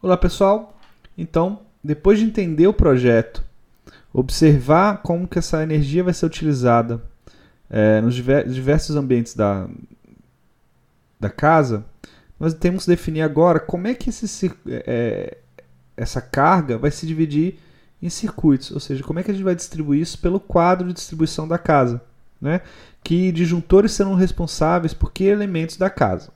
Olá pessoal, então depois de entender o projeto, observar como que essa energia vai ser utilizada nos diversos ambientes da casa, nós temos que definir agora como é que essa carga vai se dividir em circuitos, ou seja, como é que a gente vai distribuir isso pelo quadro de distribuição da casa, né? Que disjuntores serão responsáveis por que elementos da casa.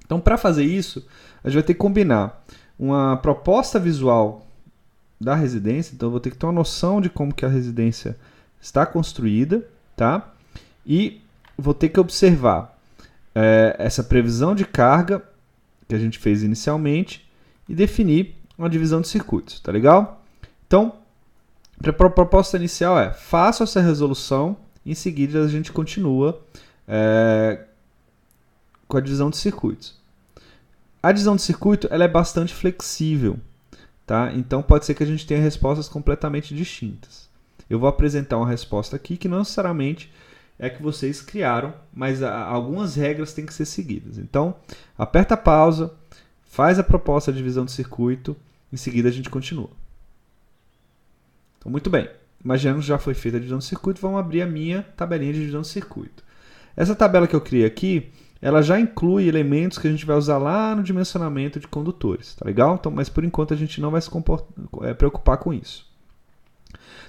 Então, para fazer isso, a gente vai ter que combinar uma proposta visual da residência, então eu vou ter que ter uma noção de como que a residência está construída, tá? E vou ter que observar essa previsão de carga que a gente fez inicialmente e definir uma divisão de circuitos, tá legal? Então, a proposta inicial é: faça essa resolução, em seguida a gente continua com a divisão de circuitos. A divisão de circuito ela é bastante flexível, tá? Então pode ser que a gente tenha respostas completamente distintas. Eu vou apresentar uma resposta aqui que não necessariamente é que vocês criaram, mas algumas regras têm que ser seguidas. Então, aperta a pausa, faz a proposta de divisão de circuito, em seguida a gente continua. Então, muito bem. Imaginando que já foi feita a divisão de circuito, vamos abrir a minha tabelinha de divisão de circuito. Essa tabela que eu criei aqui, ela já inclui elementos que a gente vai usar lá no dimensionamento de condutores, tá legal? Então, mas por enquanto a gente não vai se preocupar com isso.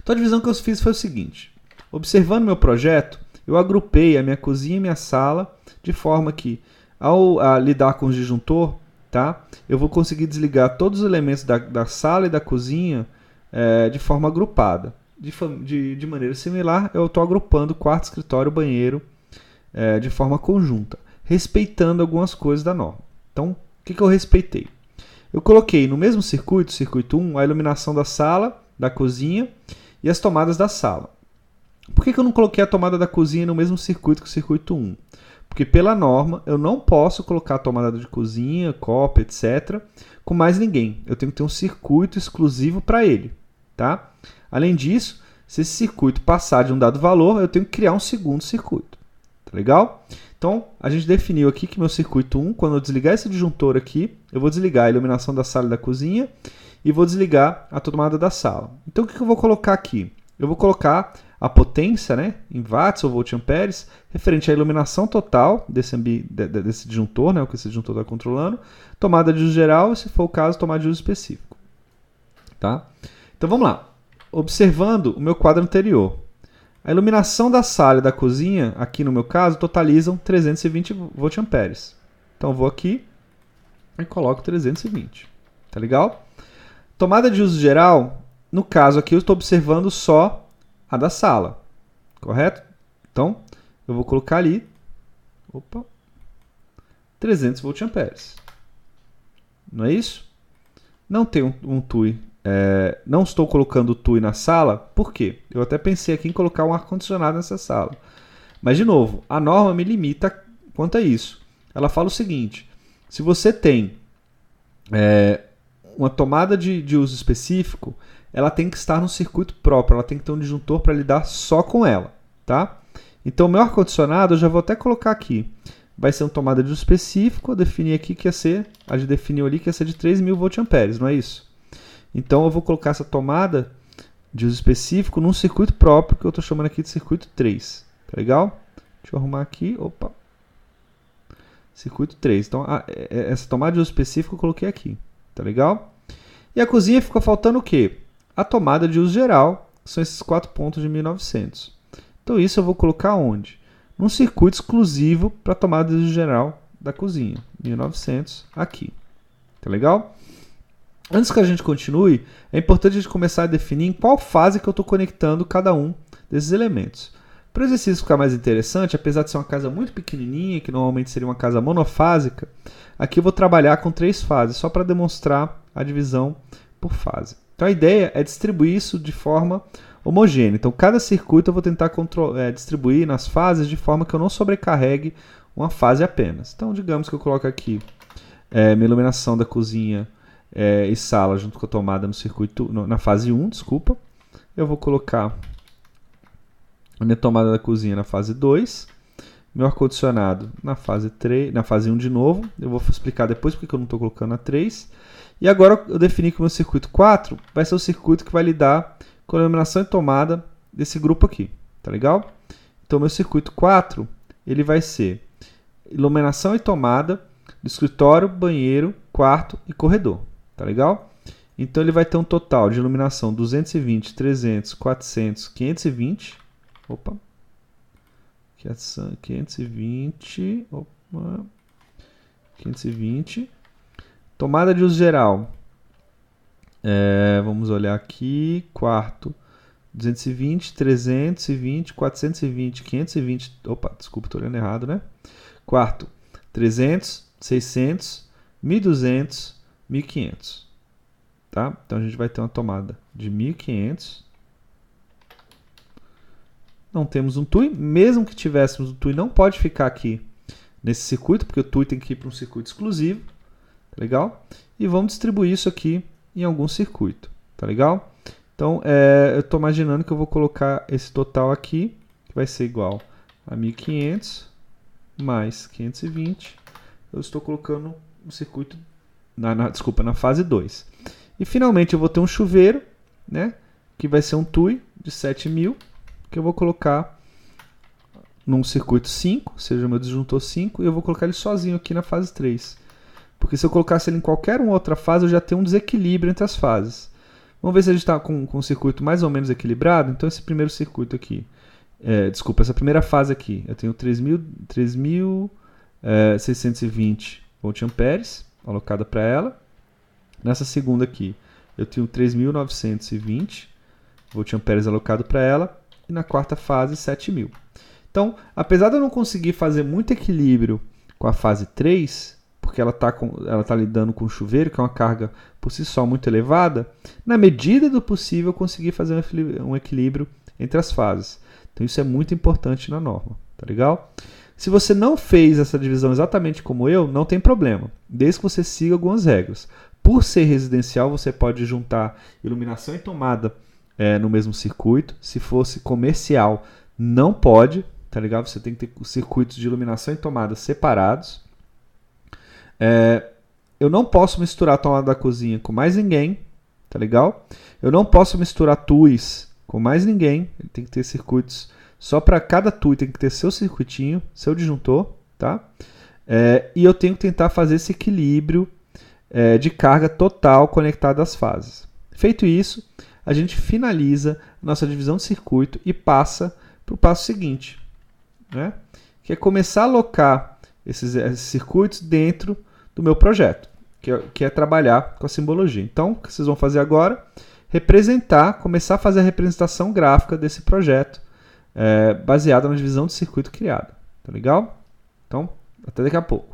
Então a divisão que eu fiz foi o seguinte: observando meu projeto, eu agrupei a minha cozinha e minha sala de forma que, ao lidar com o disjuntor, tá, eu vou conseguir desligar todos os elementos da sala e da cozinha de forma agrupada. De maneira similar, eu estou agrupando quarto, escritório, banheiro de forma conjunta, respeitando algumas coisas da norma. Então, o que eu respeitei? Eu coloquei no mesmo circuito, circuito 1, a iluminação da sala, da cozinha e as tomadas da sala. Por que eu não coloquei a tomada da cozinha no mesmo circuito que o circuito 1? Porque pela norma eu não posso colocar a tomada de cozinha, copa, etc. com mais ninguém. Eu tenho que ter um circuito exclusivo para ele. Tá? Além disso, se esse circuito passar de um dado valor, eu tenho que criar um segundo circuito. Tá legal? Então, a gente definiu aqui que meu circuito 1, quando eu desligar esse disjuntor aqui, eu vou desligar a iluminação da sala e da cozinha e vou desligar a tomada da sala. Então, o que eu vou colocar aqui? Eu vou colocar a potência, né, em watts ou voltamperes, referente à iluminação total desse disjuntor, né, o que esse disjuntor está controlando, tomada de uso geral e, se for o caso, tomada de uso específico. Tá? Então, vamos lá. Observando o meu quadro anterior. A iluminação da sala e da cozinha, aqui no meu caso, totalizam 320 voltamperes. Então eu vou aqui e coloco 320. Tá legal? Tomada de uso geral, no caso aqui eu estou observando só a da sala. Correto? Então eu vou colocar ali 300 voltamperes. Não é isso? Não tem um TUI. Não estou colocando o TUI na sala, por quê? Eu até pensei aqui em colocar um ar-condicionado nessa sala. Mas, de novo, a norma me limita quanto a isso. Ela fala o seguinte: se você tem uma tomada de uso específico, ela tem que estar no circuito próprio, ela tem que ter um disjuntor para lidar só com ela. Tá? Então, o meu ar-condicionado, eu já vou até colocar aqui. Vai ser uma tomada de uso específico, eu defini aqui que ia ser, a gente definiu ali que ia ser de 3.000 voltamperes, não é isso? Então eu vou colocar essa tomada de uso específico num circuito próprio, que eu estou chamando aqui de circuito 3. Tá legal? Deixa eu arrumar aqui. Circuito 3. Então essa tomada de uso específico eu coloquei aqui. Tá legal? E a cozinha ficou faltando o quê? A tomada de uso geral, que são esses 4 pontos de 1900. Então isso eu vou colocar onde? Num circuito exclusivo para tomada de uso geral da cozinha. 1900 aqui. Tá legal? Antes que a gente continue, é importante a gente começar a definir em qual fase que eu estou conectando cada um desses elementos. Para o exercício ficar mais interessante, apesar de ser uma casa muito pequenininha, que normalmente seria uma casa monofásica, aqui eu vou trabalhar com 3 fases, só para demonstrar a divisão por fase. Então a ideia é distribuir isso de forma homogênea. Então cada circuito eu vou tentar distribuir nas fases de forma que eu não sobrecarregue uma fase apenas. Então digamos que eu coloco aqui minha iluminação da cozinha e sala junto com a tomada no circuito, na fase 1, desculpa. Eu vou colocar a minha tomada da cozinha na fase 2 meu ar-condicionado na fase 3, na fase 1 de novo. Eu vou explicar depois porque eu não estou colocando a 3. E agora eu defini que o meu circuito 4 vai ser o circuito que vai lidar com a iluminação e tomada desse grupo aqui. Tá legal? Então, meu circuito 4 ele vai ser iluminação e tomada do escritório, banheiro, quarto e corredor. Tá legal? Então, ele vai ter um total de iluminação 220, 300, 400, 520. Opa! 520. Opa! 520. Tomada de uso geral. Vamos olhar aqui. Quarto. 220, 320, 420, 520. Opa, desculpa, estou olhando errado, né? Quarto. 300, 600, 1200, 1500. Tá? Então a gente vai ter uma tomada de 1500. Não temos um TUI. Mesmo que tivéssemos um TUI, não pode ficar aqui nesse circuito, porque o TUI tem que ir para um circuito exclusivo. Tá legal? E vamos distribuir isso aqui em algum circuito. Tá legal? Então, eu estou imaginando que eu vou colocar esse total aqui, que vai ser igual a 1500 mais 520. Eu estou colocando um circuito, na fase 2. E finalmente eu vou ter um chuveiro, né, que vai ser um TUI de 7000, que eu vou colocar num circuito 5, ou seja, o meu disjuntor 5, e eu vou colocar ele sozinho aqui na fase 3. Porque se eu colocasse ele em qualquer outra fase, eu já tenho um desequilíbrio entre as fases. Vamos ver se a gente está com um circuito mais ou menos equilibrado. Então, esse primeiro circuito aqui, essa primeira fase aqui, eu tenho 3.620 voltamperes alocada para ela. Nessa segunda aqui, eu tenho 3.920 voltamperes alocado para ela. E na quarta fase, 7.000. Então, apesar de eu não conseguir fazer muito equilíbrio com a fase 3, porque ela está lidando com o chuveiro, que é uma carga por si só muito elevada, na medida do possível eu consegui fazer um equilíbrio entre as fases. Então isso é muito importante na norma, tá legal? Se você não fez essa divisão exatamente como eu, não tem problema, desde que você siga algumas regras. Por ser residencial, você pode juntar iluminação e tomada no mesmo circuito. Se fosse comercial, não pode, tá legal? Você tem que ter os circuitos de iluminação e tomada separados. Eu não posso misturar a tomada da cozinha com mais ninguém, tá legal? Eu não posso misturar TUIs com mais ninguém, ele tem que ter circuitos, só para cada TUI tem que ter seu circuitinho, seu disjuntor, tá? E eu tenho que tentar fazer esse equilíbrio de carga total conectado às fases. Feito isso, a gente finaliza a nossa divisão de circuito e passa para o passo seguinte, né? Que é começar a alocar esses circuitos dentro do meu projeto, que é trabalhar com a simbologia. Então, o que vocês vão fazer agora? Começar a fazer a representação gráfica desse projeto, baseada na divisão de circuito criada. Tá legal? Então, até daqui a pouco.